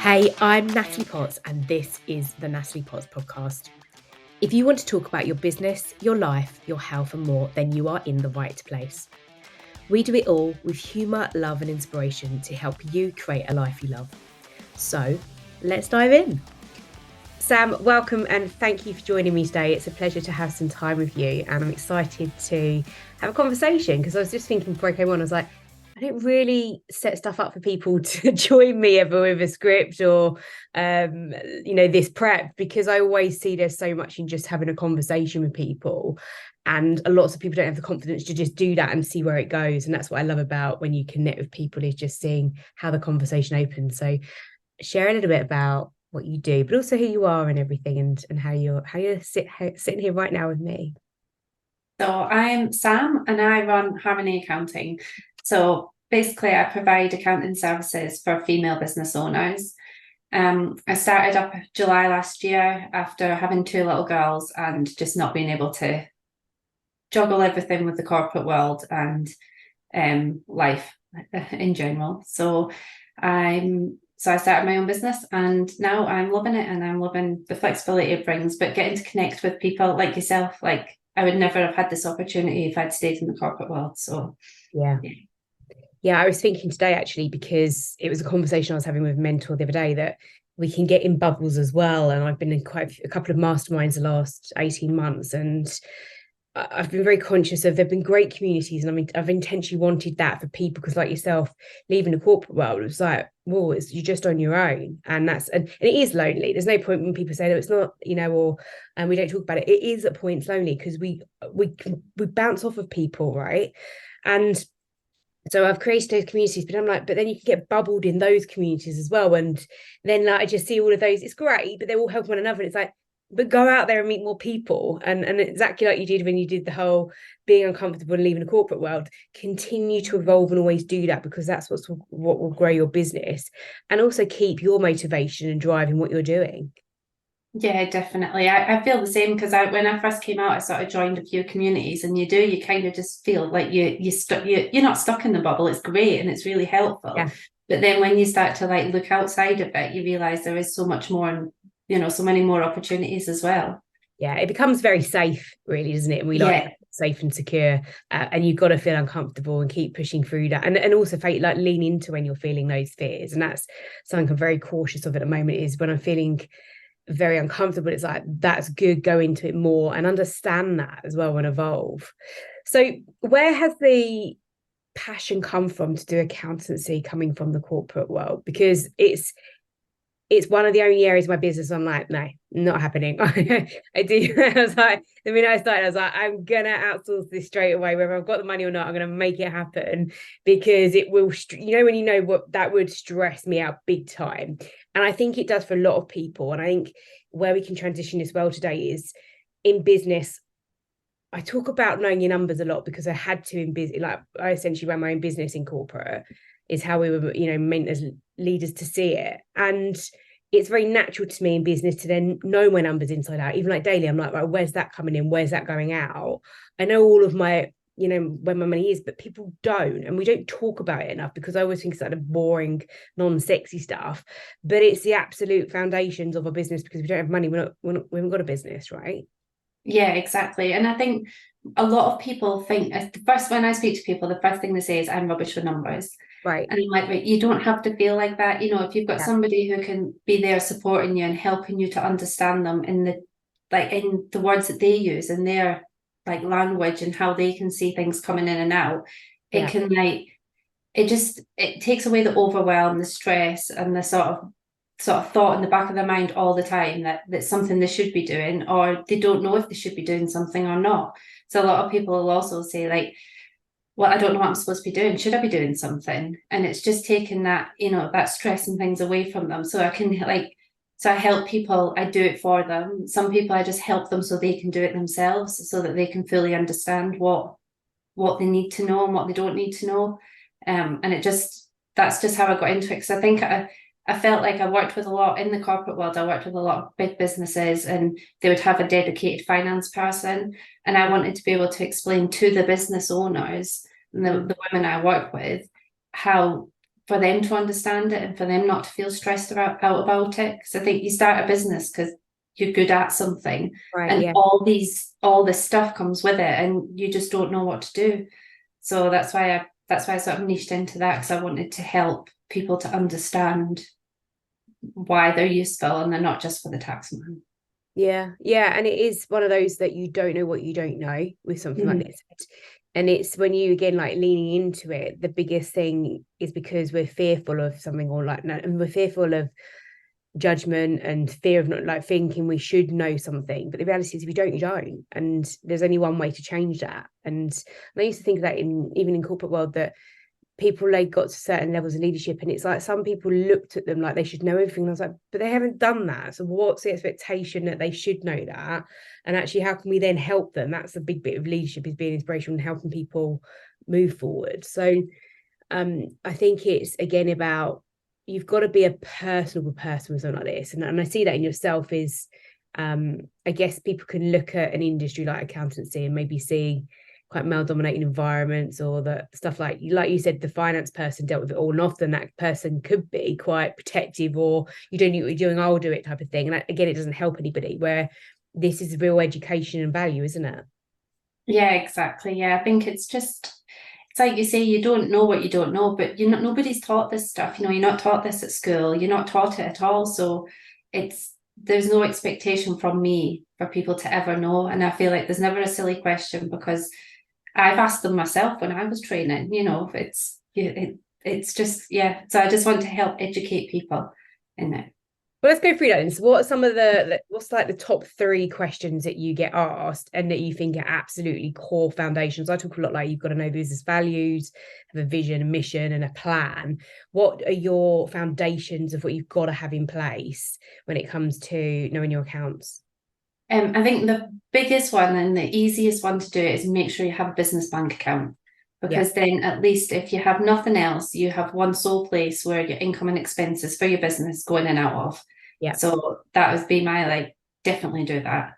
Hey, I'm Natalie Potts, and this is the Natalie Potts podcast. If you want to talk about your business, your life, your health, and more, then you are in the right place. We do it all with humour, love, and inspiration to help you create a life you love. So, let's dive in. Sam, welcome and thank you for joining me today. It's a pleasure to have some time with you, and I'm excited to have a conversation because I was just thinking before I came on, I was like, I don't really set stuff up for people to join me ever with a script or, this prep, because I always see there's so much in just having a conversation with people. And lots of people don't have the confidence to just do that and see where it goes. And that's what I love about when you connect with people, is just seeing how the conversation opens. So share a little bit about what you do, but also who you are and everything, and how you're sitting here right now with me. So I'm Sam and I run Harmony Accounting. So basically I provide accounting services for female business owners. I started up July last year after having two little girls and just not being able to juggle everything with the corporate world and life in general. So I started my own business and now I'm loving it, and I'm loving the flexibility it brings, but getting to connect with people like yourself. Like, I would never have had this opportunity if I'd stayed in the corporate world. So Yeah, I was thinking today actually, because it was a conversation I was having with a mentor the other day, that we can get in bubbles as well. And I've been in quite a couple of masterminds the last 18 months, and I've been very conscious of, there've been great communities, and I mean, I've intentionally wanted that for people, because like yourself, leaving the corporate world, it was like, well, you're just on your own, and and it is lonely. There's no point when people say that it's not, and we don't talk about it. It is at points lonely because we bounce off of people, right? And so I've created those communities, but I'm like, but then you can get bubbled in those communities as well. And then like, I just see all of those, it's great, but they all help one another. And it's like, but go out there and meet more people. And exactly like you did when you did the whole being uncomfortable and leaving the corporate world, continue to evolve and always do that, because that's what will grow your business and also keep your motivation and drive in what you're doing. yeah, definitely. I feel the same because when I first came out, I sort of joined a few communities, and you kind of just feel like you're not stuck in the bubble. It's great and it's really helpful. Yeah. But then when you start to like look outside of it, you realize there is so much more, and so many more opportunities as well. Yeah, it becomes very safe, really, doesn't it? And we like Yeah. that, safe and secure, and you've got to feel uncomfortable and keep pushing through that, and also like lean into when you're feeling those fears. And that's something I'm very cautious of at the moment, is when I'm feeling very uncomfortable, it's like, that's good, go into it more and understand that as well, and evolve. So where has the passion come from to do accountancy, coming from the corporate world? Because it's one of the only areas of my business I'm like, no, not happening. I do. I was like, the minute I started, I was like, I'm gonna outsource this straight away, whether I've got the money or not. I'm gonna make it happen, because it will, when you know what, that would stress me out big time. And I think it does for a lot of people. And I think where we can transition as well today is in business. I talk about knowing your numbers a lot because I had to in business. Like, I essentially ran my own business in corporate, is how we were, meant as leaders to see it. And it's very natural to me in business to then know my numbers inside out. Even like daily, I'm like, right, where's that coming in? Where's that going out? I know all of my, where my money is, but people don't. And we don't talk about it enough, because I always think it's like the boring, non-sexy stuff. But it's the absolute foundations of a business, because if we don't have money, we haven't got a business, right? Yeah, exactly. And I think a lot of people think, the first, when I speak to people, the first thing they say is, I'm rubbish with numbers. Right. And I'm like, wait, you don't have to feel like that. If you've got Yeah. somebody who can be there supporting you and helping you to understand them in the words that they use, in their like language, and how they can see things coming in and out, it Yeah. can it takes away the overwhelm, the stress, and the sort of thought in the back of their mind all the time that that's something they should be doing, or they don't know if they should be doing something or not. So a lot of people will also say like, well, I don't know what I'm supposed to be doing. Should I be doing something? And it's just taking that, that stress and things away from them. So I help people, I do it for them. Some people I just help them so they can do it themselves, so that they can fully understand what they need to know and what they don't need to know. And that's just how I got into it. Because I think I felt like I worked with a lot in the corporate world. I worked with a lot of big businesses, and they would have a dedicated finance person. And I wanted to be able to explain to the business owners and the women I work with how for them to understand it and for them not to feel stressed out about it. Because I think you start a business because you're good at something, Right. and Yeah. all this stuff comes with it, and you just don't know what to do. So that's why I sort of niched into that, because I wanted to help people to understand why they're useful and they're not just for the tax man. Yeah. Yeah. And it is one of those that you don't know what you don't know with something like this. And it's when you again like leaning into it, the biggest thing is because we're fearful of something, or like, and we're fearful of judgment and fear of not like thinking we should know something. But the reality is, if you don't, you don't. And there's only one way to change that. And I used to think that even in corporate world, that people like got to certain levels of leadership, and it's like some people looked at them like they should know everything. And I was like, but they haven't done that. So what's the expectation that they should know that? And actually, how can we then help them? That's the big bit of leadership, is being inspirational and helping people move forward. So I think it's again about, you've got to be a personable person with something like this. And I see that in yourself is, I guess people can look at an industry like accountancy and maybe see quite male dominated environments, or the stuff like you said, the finance person dealt with it all, and often that person could be quite protective, or you don't know what you're doing, I'll do it type of thing. And again, it doesn't help anybody, where this is real education and value, isn't it? Yeah, exactly. Yeah, I think it's like you say, you don't know what you don't know, but nobody's taught this stuff. You're not taught this at school. You're not taught it at all. So there's no expectation from me for people to ever know. And I feel like there's never a silly question, because I've asked them myself when I was training. It's just, yeah. So I just want to help educate people in it. Well, let's go through that. So what are some of what's like the top 3 questions that you get asked and that you think are absolutely core foundations? I talk a lot like you've got to know business values, have a vision, a mission, and a plan. What are your foundations of what you've got to have in place when it comes to knowing your accounts? I think the biggest one and the easiest one to do is make sure you have a business bank account, because then at least if you have nothing else, you have one sole place where your income and expenses for your business go in and out of. Yeah. So that would be my definitely do that.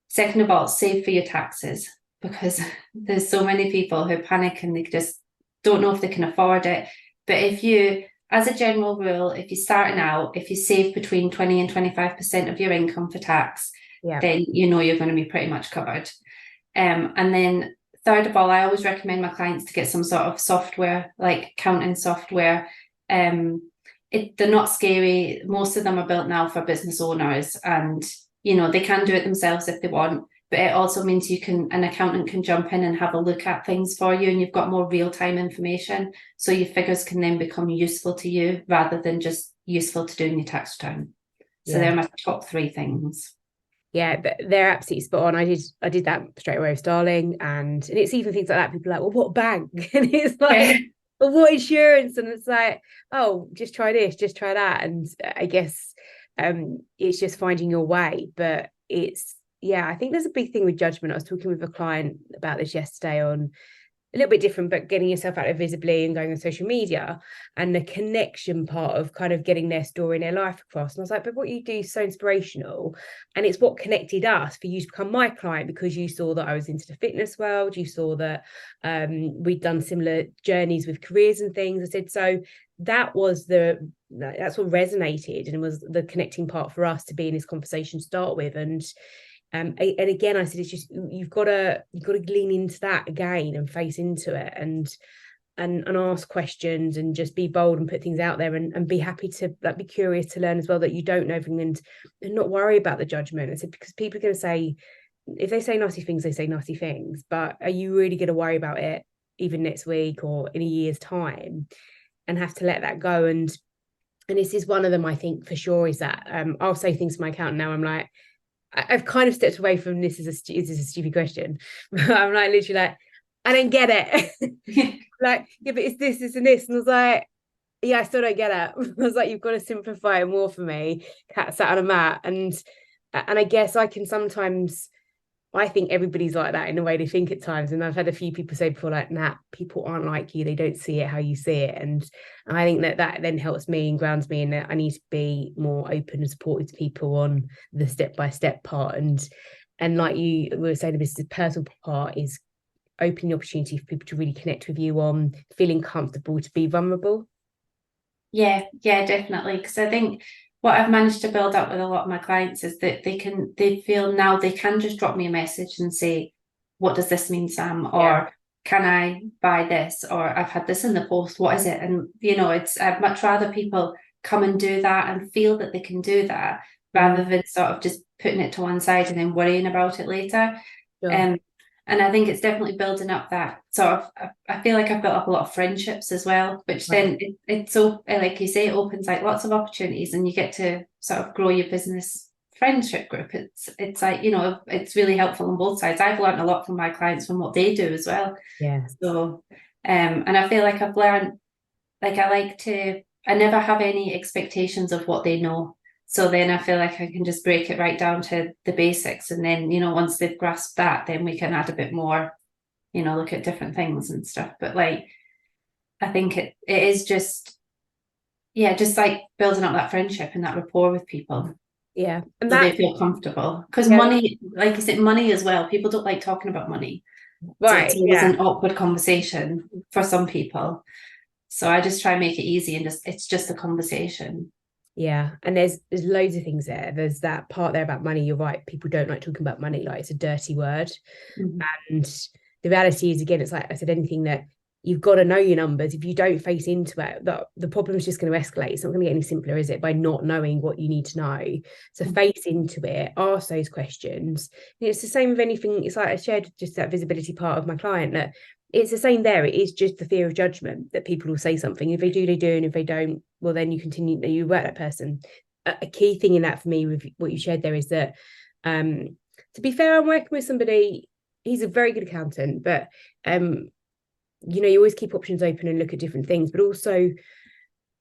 Second of all, save for your taxes, because there's so many people who panic and they just don't know if they can afford it. But if you, as a general rule, if you're starting out, if you save between 20 and 25% of your income for tax, then you're going to be pretty much covered. And then third of all, I always recommend my clients to get some sort of software, like accounting software. They're not scary. Most of them are built now for business owners, and they can do it themselves if they want. But it also means an accountant can jump in and have a look at things for you, and you've got more real-time information. So your figures can then become useful to you rather than just useful to doing your tax return. So they're my top 3 things. Yeah, they're absolutely spot on. I did that straight away with Starling, and it's even things like that. People are like, well, what bank? And it's like, well, what insurance? And it's like, oh, just try this, just try that. And I guess it's just finding your way. But I think there's a big thing with judgment. I was talking with a client about this yesterday, on a little bit different, but getting yourself out there visibly and going on social media, and the connection part of kind of getting their story and their life across. And I was like, but what you do is so inspirational, and it's what connected us for you to become my client, because you saw that I was into the fitness world, you saw that we'd done similar journeys with careers and things. I said, so that's what resonated, and it was the connecting part for us to be in this conversation to start with. And again, I said, it's just, you've got to lean into that again and face into it, and ask questions, and just be bold and put things out there, and be happy to be curious to learn as well, that you don't know everything, and not worry about the judgment. I said, because people are going to say, if they say nasty things, they say nasty things, but are you really going to worry about it even next week or in a year's time, and have to let that go? And this is one of them, I think, for sure, is that I'll say things to my accountant now. I'm like, I've kind of stepped away from this is a stupid question. I'm like, literally like, I don't get it. Like, yeah, but it's this and this. And I was like, yeah, I still don't get it. I was like, you've got to simplify it more for me. Cat sat on a mat. And I guess I can sometimes, I think everybody's like that in the way they think at times. And I've had a few people say before, like, nah, people aren't like you. They don't see it how you see it. And I think that then helps me and grounds me in that I need to be more open and supportive to people on the step-by-step part. And like you were saying, this personal part is opening the opportunity for people to really connect with you on feeling comfortable to be vulnerable. Yeah, yeah, definitely. Because I think what I've managed to build up with a lot of my clients is that they feel now they can just drop me a message and say, what does this mean, Sam? Yeah, Or can I buy this? Or I've had this in the post, what is it? And, I'd much rather people come and do that and feel that they can do that rather than sort of just putting it to one side and then worrying about it later. sure. Um, and I think it's definitely building up that sort of, I feel like I've built up a lot of friendships as well, which Right. then it's so, like you say, it opens like lots of opportunities and you get to sort of grow your business friendship group. It's like, it's really helpful on both sides. I've learned a lot from my clients from what they do as well. Yeah. So, and I feel like I've learned, like I never have any expectations of what they know. So then I feel like I can just break it right down to the basics. And then, once they've grasped that, then we can add a bit more, look at different things and stuff. But like, I think it is just, yeah, just like building up that friendship and that rapport with people Yeah. And so they that, feel comfortable. Because yeah, money, like you said, money as well, people don't like talking about money. So it's right. always Yeah. an awkward conversation for some people. So I just try and make it easy and it's just a conversation. Yeah, and there's loads of things there. There's that part there about money. You're right. People don't like talking about money, like it's a dirty word. Mhm. And the reality is, again, it's like I said, anything that you've got to know your numbers. If you don't face into it, the problem is just going to escalate. It's not going to get any simpler, is it? By not knowing what you need to know. So face into it, ask those questions. And it's the same with anything. It's like I shared just that visibility part of my client that it's the same there. It is just the fear of judgment that people will say something. If they do, they do. And if they don't, well, then you continue, you work that person. A key thing in that for me with what you shared there is that, to be fair, I'm working with somebody, he's a very good accountant, but, you always keep options open and look at different things, but also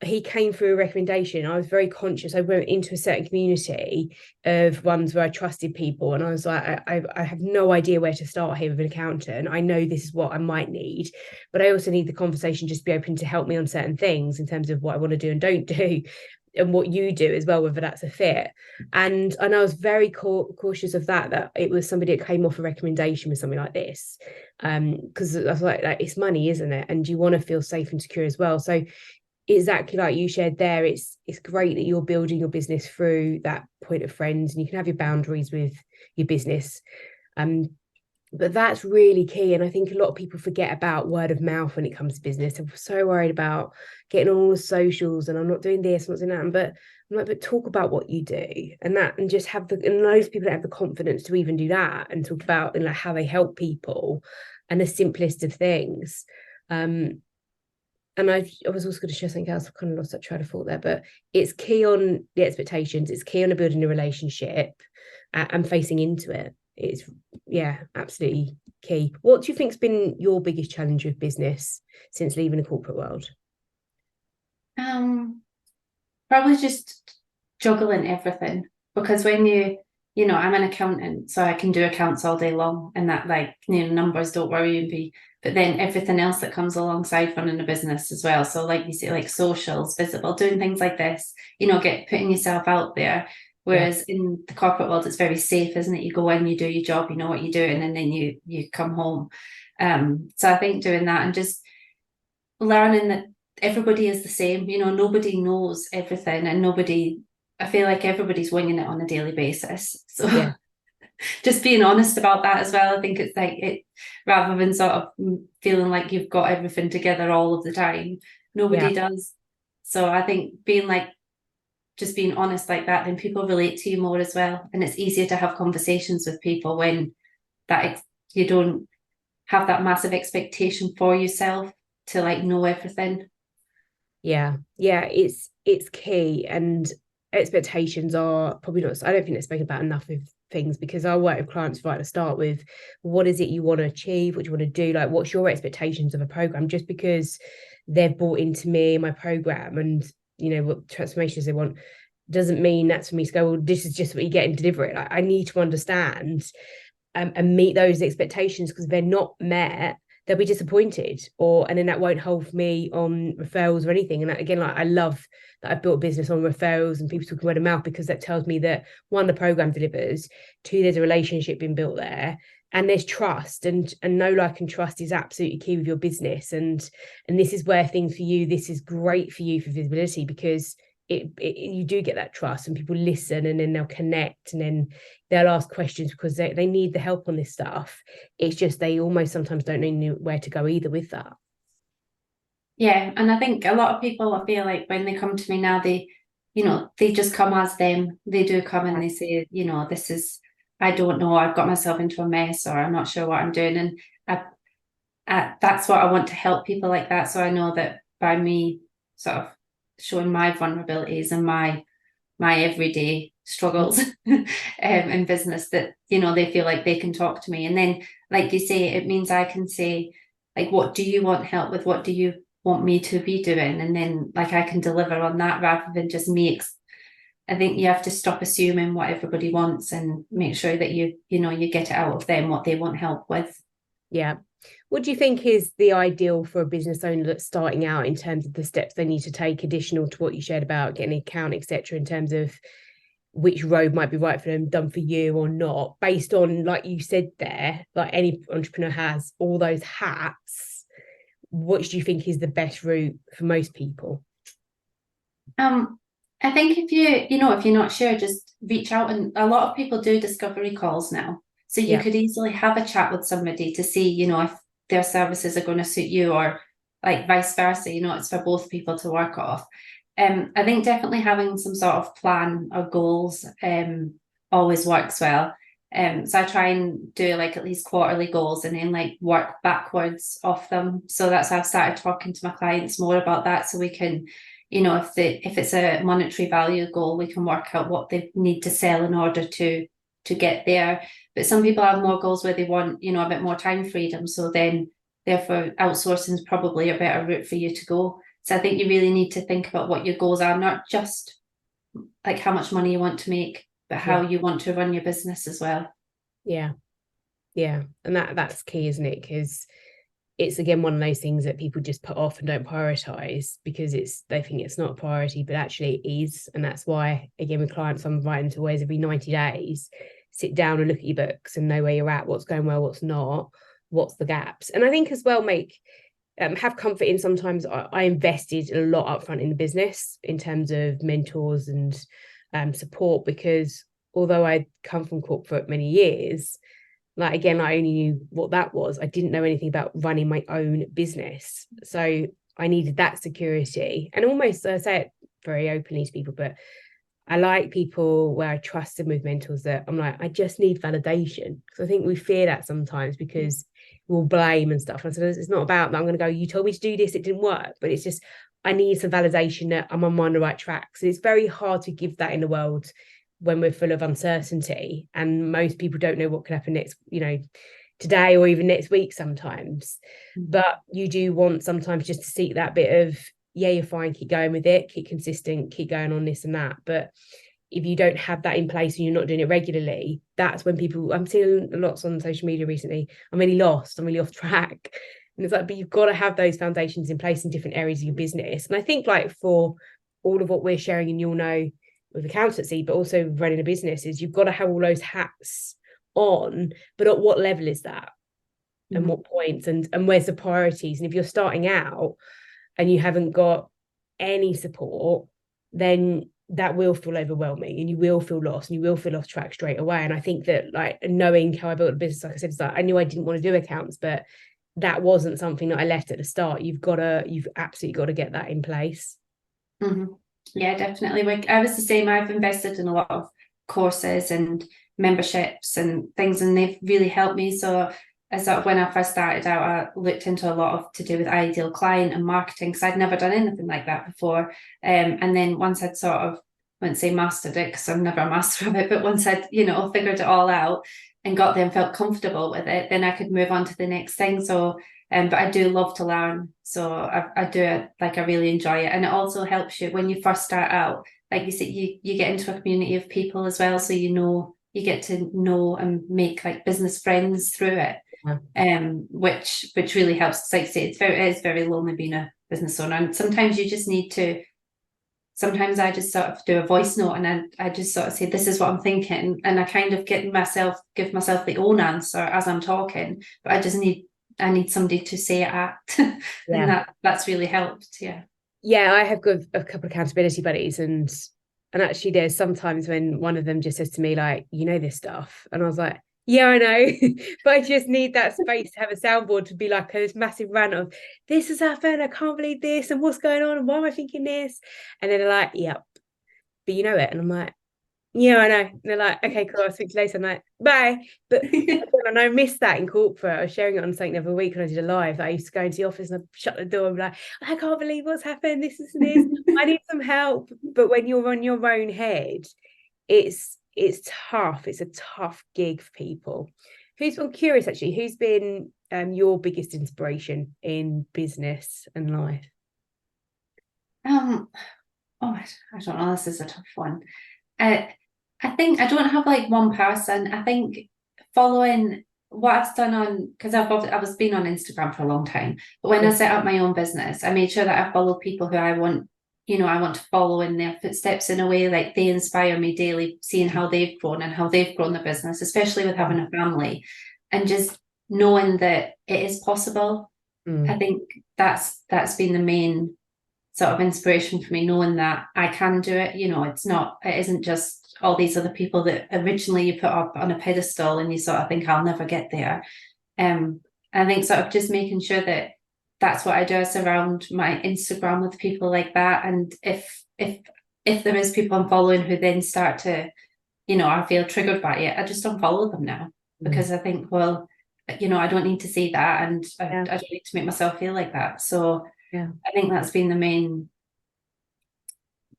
he came through a recommendation. I was very conscious. I went into a certain community of ones where I trusted people, and I was like, I have no idea where to start here with an accountant. I know this is what I might need, but I also need the conversation just to be open to help me on certain things in terms of what I want to do and don't do, and what you do as well, whether that's a fit. And I was very cautious of that it was somebody that came off a recommendation with something like this, because I was like, it's money, isn't it? And you want to feel safe and secure as well. So exactly like you shared there, it's great that you're building your business through that point of friends, and you can have your boundaries with your business, but that's really key. And I think a lot of people forget about word of mouth when it comes to business. I'm so worried about getting on all the socials and I'm not doing this, I'm not doing that, but I'm like, but talk about what you do, and just have and those people that have the confidence to even do that and talk about like how they help people and the simplest of things. And I was also going to share something else. I've kind of lost that train of thought there, but it's key on the expectations. It's key on building a relationship, and facing into it. It's, yeah, absolutely key. What do you think's been your biggest challenge with business since leaving the corporate world? Probably just juggling everything because when I'm an accountant, so I can do accounts all day long, and that like numbers don't worry me. But then everything else that comes alongside running a business as well. So like you say, like socials, visible, doing things like this, get putting yourself out there. Yeah, Whereas in the corporate world, it's very safe, isn't it? You go in, you do your job, you know what you're doing, and then you come home. So I think doing that and just learning that everybody is the same, nobody knows everything and I feel like everybody's winging it on a daily basis. So yeah, just being honest about that as well. I think it's like it rather than sort of feeling like you've got everything together all of the time. yeah, Nobody does. So I think being like just being honest like that, then people relate to you more as well. And it's easier to have conversations with people when you don't have that massive expectation for yourself to like know everything. yeah, yeah. It's key, and expectations are probably not. I don't think they're spoken about enough with things, because I work with clients right to start with. What is it you want to achieve? What do you want to do? Like, what's your expectations of a program? Just because they've bought into me, my program, and what transformations they want, doesn't mean that's for me to go, well, this is just what you get and deliver it. Like, I need to understand, and meet those expectations, because if they're not met, they'll be disappointed, and then that won't hold me on referrals or anything. And that, again, like, I love that I've built a business on referrals and people talking word of mouth, because that tells me that, one, the program delivers, two, there's a relationship being built there, and there's trust, and know, like, and trust is absolutely key with your business. And this is where things for you, this is great for you for visibility, because you do get that trust, and people listen, and then they'll connect, and then they'll ask questions because they need the help on this stuff. It's just they almost sometimes don't know where to go either with that. Yeah, and I think a lot of people, I feel like when they come to me now, they just come as them. They do come and they say, this is, I don't know, I've got myself into a mess, or I'm not sure what I'm doing. And that's what I want to help people like that. So I know that by me sort of showing my vulnerabilities and my everyday struggles in business, that, they feel like they can talk to me. And then, like you say, it means I can say, like, what do you want help with? What do you want me to be doing? And then, like, I can deliver on that rather than just me. I think you have to stop assuming what everybody wants and make sure that you get it out of them what they want help with. Yeah. What do you think is the ideal for a business owner that's starting out, in terms of the steps they need to take, additional to what you shared about getting an account, etc., in terms of which road might be right for them, done for you or not, based on, like you said there, like any entrepreneur has all those hats? What do you think is the best route for most people? I think if you're not sure, just reach out. And a lot of people do discovery calls now. So you could easily have a chat with somebody to see, if their services are going to suit you, or like vice versa, it's for both people to work off. I think definitely having some sort of plan or goals always works well. So I try and do like at least quarterly goals, and then like work backwards off them. So that's how I've started talking to my clients more about that, so we can, if it's a monetary value goal, we can work out what they need to sell in order to get there. But some people have more goals where they want, a bit more time freedom. So then, therefore, outsourcing is probably a better route for you to go. So I think you really need to think about what your goals are, not just like how much money you want to make, but how you want to run your business as well. Yeah. And that's key, isn't it? Because it's, again, one of those things that people just put off and don't prioritize because they think it's not a priority, but actually it is. And that's why, again, with clients, I'm inviting to always every 90 days, sit down and look at your books and know where you're at, what's going well, what's not, what's the gaps. And I think as well, have comfort in, sometimes I invested a lot upfront in the business in terms of mentors and support, because although I'd come from corporate many years, like, again, I only knew what that was. I didn't know anything about running my own business. So I needed that security. And almost, I say it very openly to people, but I like people where I trust them with mentors, that I'm like, I just need validation. Because I think we fear that sometimes because we'll blame and stuff. And so it's not about that I'm going to go, you told me to do this, it didn't work. But it's just, I need some validation that I'm on the right track. So it's very hard to give that in the world when we're full of uncertainty, and most people don't know what could happen next, today or even next week sometimes. But you do want sometimes just to seek that bit of, you're fine, keep going with it, keep consistent, keep going on this and that. But if you don't have that in place and you're not doing it regularly, that's when I'm seeing lots on social media recently, I'm really lost, I'm really off track. And it's like, but you've got to have those foundations in place in different areas of your business. And I think, like, for all of what we're sharing, and you'll know with accountancy, but also running a business, is you've got to have all those hats on, but at what level is that? And what points, and where's the priorities? And if you're starting out and you haven't got any support, then that will feel overwhelming, and you will feel lost, and you will feel off track straight away. And I think that, like, knowing how I built a business, like I said, it's like, I knew I didn't want to do accounts, but that wasn't something that I left at the start. You've absolutely got to get that in place. Yeah, definitely. Like, I was the same. I've invested in a lot of courses and memberships and things, and they've really helped me. So when I first started out, I looked into a lot of to do with ideal client and marketing, because I'd never done anything like that before. And then once I'd sort of, I wouldn't say mastered it, because I'm never a master of it, but once I'd, figured it all out and got there and felt comfortable with it, then I could move on to the next thing. So but I do love to learn. So I do it, like, I really enjoy it. And it also helps you when you first start out. Like you said, you get into a community of people as well. So, you get to know and make, like, business friends through it. Which really helps. Like I say, it is very lonely being a business owner. And sometimes you just need to sometimes I just sort of do a voice note, and I just sort of say, this is what I'm thinking. And I kind of give myself the own answer as I'm talking, but I need somebody to say it at. And that's really helped. Yeah, I have got a couple of accountability buddies, and actually there's sometimes when one of them just says to me, like, you know this stuff, and I was like, yeah, I know, but I just need that space to have a soundboard to be like this massive rant of, this has happened, I can't believe this, and what's going on, and why am I thinking this? And then they're like, yep, but you know it. And I'm like, yeah, I know. And they're like, okay, cool, I'll speak to you later. I'm like, bye. But and I missed that in corporate. I was sharing it on something the other week when I did a live. I used to go into the office and I'd shut the door and be like, I can't believe what's happened. This is this. I need some help. But when you're on your own head, it's tough. It's a tough gig for people. I'm curious actually, who's been your biggest inspiration in business and life? Oh, I don't know. This is a tough one. I think I don't have like one person. I think following what I've done on, because I was been on Instagram for a long time, but when I set up my own business, I made sure that I follow people who I want to follow in their footsteps in a way. Like, they inspire me daily, seeing how they've grown and how they've grown the business, especially with having a family, and just knowing that it is possible. I think that's been the main sort of inspiration for me, knowing that I can do it. It isn't just all these other people that originally you put up on a pedestal and you sort of think, I'll never get there. I think sort of just making sure that that's what I do. I surround my Instagram with people like that. And if there is people I'm following who then start to, I feel triggered by it, I just unfollow them now, because I think, well, I don't need to see that, and I don't need to make myself feel like that. So I think that's been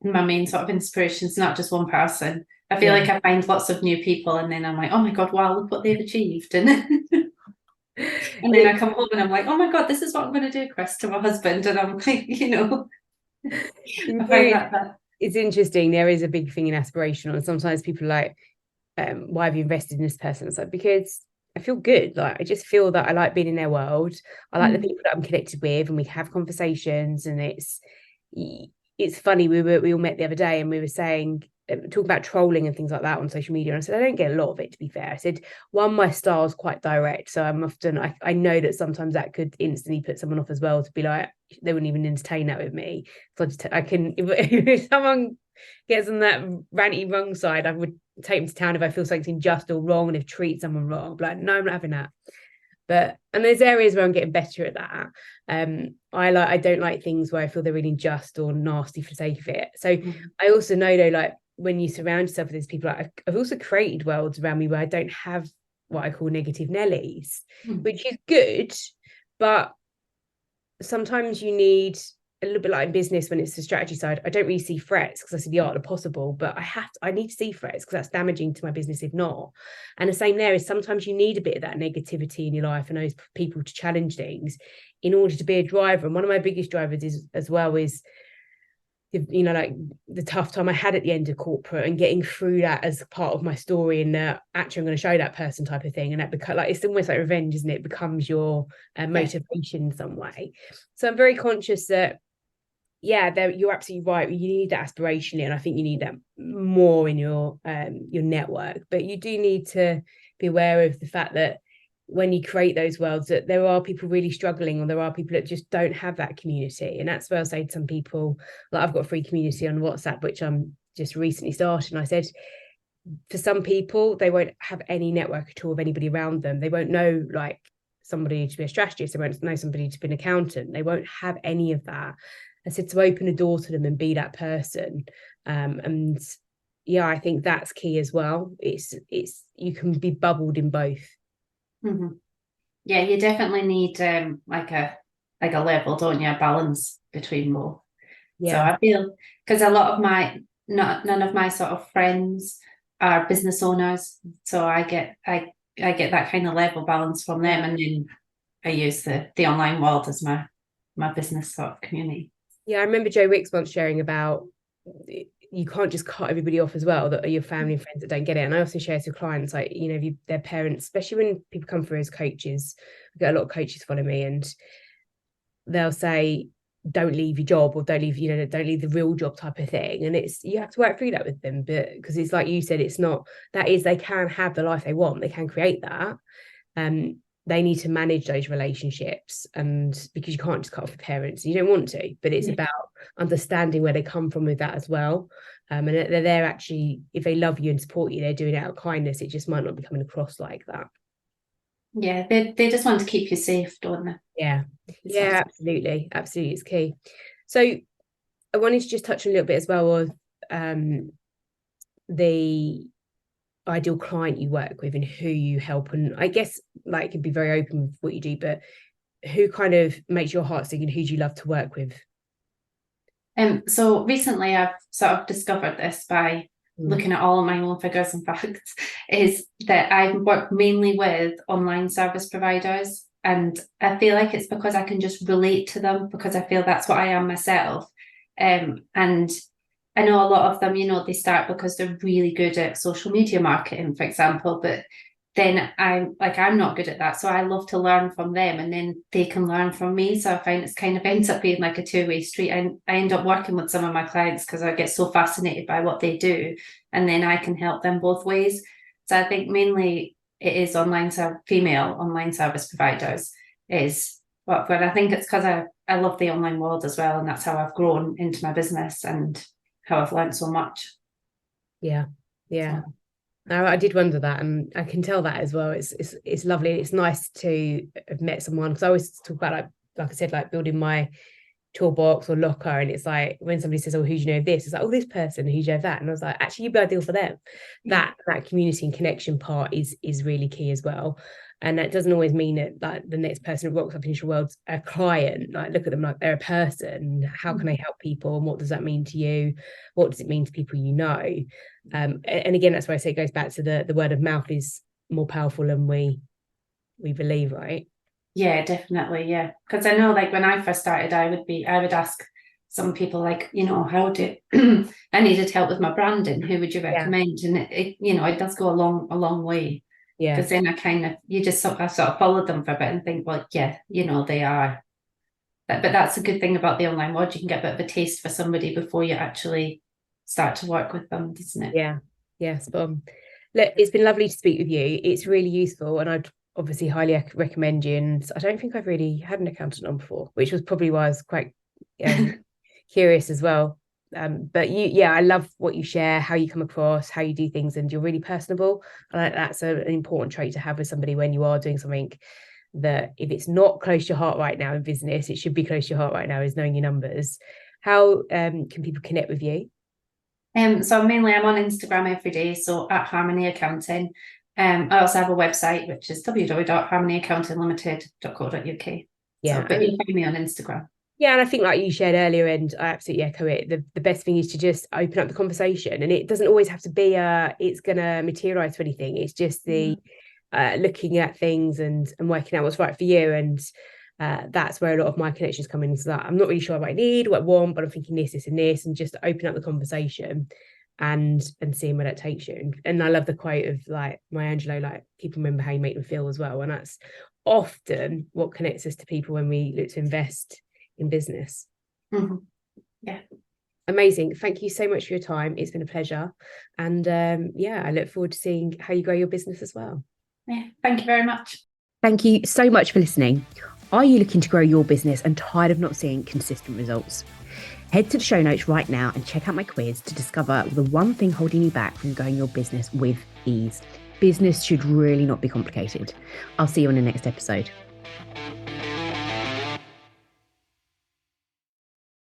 my main sort of inspiration. It's not just one person. I feel like I find lots of new people, and then I'm like, oh my God, wow, look what they've achieved. And then I come home and I'm like, oh my God, this is what I'm going to do, Chris, to my husband. And I'm like, I find that it's interesting. There is a big thing in aspirational, and sometimes people are like, why have you invested in this person? It's like, because I feel good. Like, I just feel that I like being in their world. I like the people that I'm connected with, and we have conversations, and it's funny. We all met the other day, and we were saying, talking about trolling and things like that on social media. And I said, I don't get a lot of it, to be fair. I said, one, my style is quite direct, so I'm often, I know that sometimes that could instantly put someone off as well, to be like, they wouldn't even entertain that with me. So I can, if someone gets on that ranty wrong side, I would take them to town if I feel something's unjust or wrong, and if treat someone wrong. I'm like, no, I'm not having that. And there's areas where I'm getting better at that. I don't like things where I feel they're really unjust or nasty for the sake of it. So I also know, though, like, when you surround yourself with these people, like, I've also created worlds around me where I don't have what I call negative Nellies, which is good, but sometimes you need a little bit like in business when it's the strategy side. I don't really see threats because I see the art of the possible, but I need to see threats because that's damaging to my business if not. And the same there is, sometimes you need a bit of that negativity in your life and those people to challenge things in order to be a driver. And one of my biggest drivers is like the tough time I had at the end of corporate and getting through that as part of my story, and actually I'm going to show that person type of thing, and that becomes like, it's almost like revenge, isn't it? It becomes your motivation in some way. So I'm very conscious that you're absolutely right, you need that aspirationally, and I think you need that more in your network, but you do need to be aware of the fact that when you create those worlds, that there are people really struggling, or there are people that just don't have that community. And that's where I'll say to some people, like, I've got a free community on WhatsApp, which I'm just recently started. And I said, for some people, they won't have any network at all of anybody around them. They won't know, like, somebody to be a strategist. They won't know somebody to be an accountant. They won't have any of that. I said to open a door to them and be that person. And I think that's key as well. It's you can be bubbled in both. Yeah, you definitely need like a level, don't you? A balance between both. So I feel, because a lot of none of my sort of friends are business owners, so I get that kind of level balance from them, and then I use the online world as my business sort of community. I remember Joe Wicks once sharing about, you can't just cut everybody off as well, that are your family and friends that don't get it. And I also share to clients, like, their parents, especially when people come through as coaches, I get a lot of coaches follow me, and they'll say, don't leave your job, or don't leave the real job type of thing. And you have to work through that with them, but because it's like you said, it's not that is they can have the life they want, they can create that. They need to manage those relationships, and because you can't just cut off your parents, you don't want to, but it's about understanding where they come from with that as well. And they're actually, if they love you and support you, they're doing it out of kindness. It just might not be coming across like that. Yeah, they just want to keep you safe, don't they? Yeah, absolutely, it's key. So I wanted to just touch on a little bit as well of the ideal client you work with and who you help, and I guess like you can be very open with what you do, but who kind of makes your heart sing and who do you love to work with? So recently I've sort of discovered this by looking at all of my own figures and facts, is that I work mainly with online service providers, and I feel like it's because I can just relate to them, because I feel that's what I am myself. And I know a lot of them, they start because they're really good at social media marketing, for example, but then I'm not good at that. So I love to learn from them, and then they can learn from me. So I find it's kind of ends up being like a two-way street. And I end up working with some of my clients because I get so fascinated by what they do, and then I can help them both ways. So I think mainly it is female online service providers is what, but I think it's because I love the online world as well. And that's how I've grown into my business and how I've learned so much. Yeah. I did wonder that, and I can tell that as well. It's lovely. It's nice to have met someone, because I always talk about like I said, like building my toolbox or locker, and it's like when somebody says, "Oh, who do you know of this?" It's like, "Oh, this person, who do you know of that?" And I was like, "Actually, you'd be ideal for them." That community and connection part is really key as well. And that doesn't always mean that like the next person who rocks up into your world's a client. Like, look at them like they're a person. How can they help people, and what does that mean to you? What does it mean to people you know? And again, that's why I say it goes back to the word of mouth is more powerful than we believe, right? Yeah, definitely. Yeah, because I know, like when I first started, I would ask some people, like, how do I needed help with my branding? Who would you recommend? And it does go a long way. Yeah, because then I sort of followed them for a bit and think, well, yeah, they are. But that's a good thing about the online world. You can get a bit of a taste for somebody before you actually start to work with them, doesn't it? Yeah, spot on. Look, it's been lovely to speak with you. It's really useful, and I'd obviously highly recommend you. And I don't think I've really had an accountant on before, which was probably why I was quite curious as well. But I love what you share, how you come across, how you do things, and you're really personable. I like that's an important trait to have with somebody when you are doing something that, if it's not close to your heart right now in business, it should be close to your heart right now, is knowing your numbers. How can people connect with you? So mainly I'm on Instagram every day, so at Harmony Accounting. I also have a website, which is www.harmonyaccountinglimited.co.uk. Yeah, but you can find me on Instagram. Yeah, and I think like you shared earlier, and I absolutely echo it, the best thing is to just open up the conversation, and it doesn't always have to be it's going to materialize to anything. It's just the looking at things and working out what's right for you, and that's where a lot of my connections come in. So that I'm not really sure what I need, what I want, but I'm thinking this and this, and just open up the conversation and seeing where that takes you. And I love the quote of like Maya Angelou, like, people remember how you make them feel as well, and that's often what connects us to people when we look to invest in business. Yeah, amazing. Thank you so much for your time. It's been a pleasure, and I look forward to seeing how you grow your business as well. Thank you very much. Thank you so much for listening. Are you looking to grow your business and tired of not seeing consistent results? Head to the show notes right now and check out my quiz to discover the one thing holding you back from growing your business with ease. Business should really not be complicated. I'll see you on the next episode.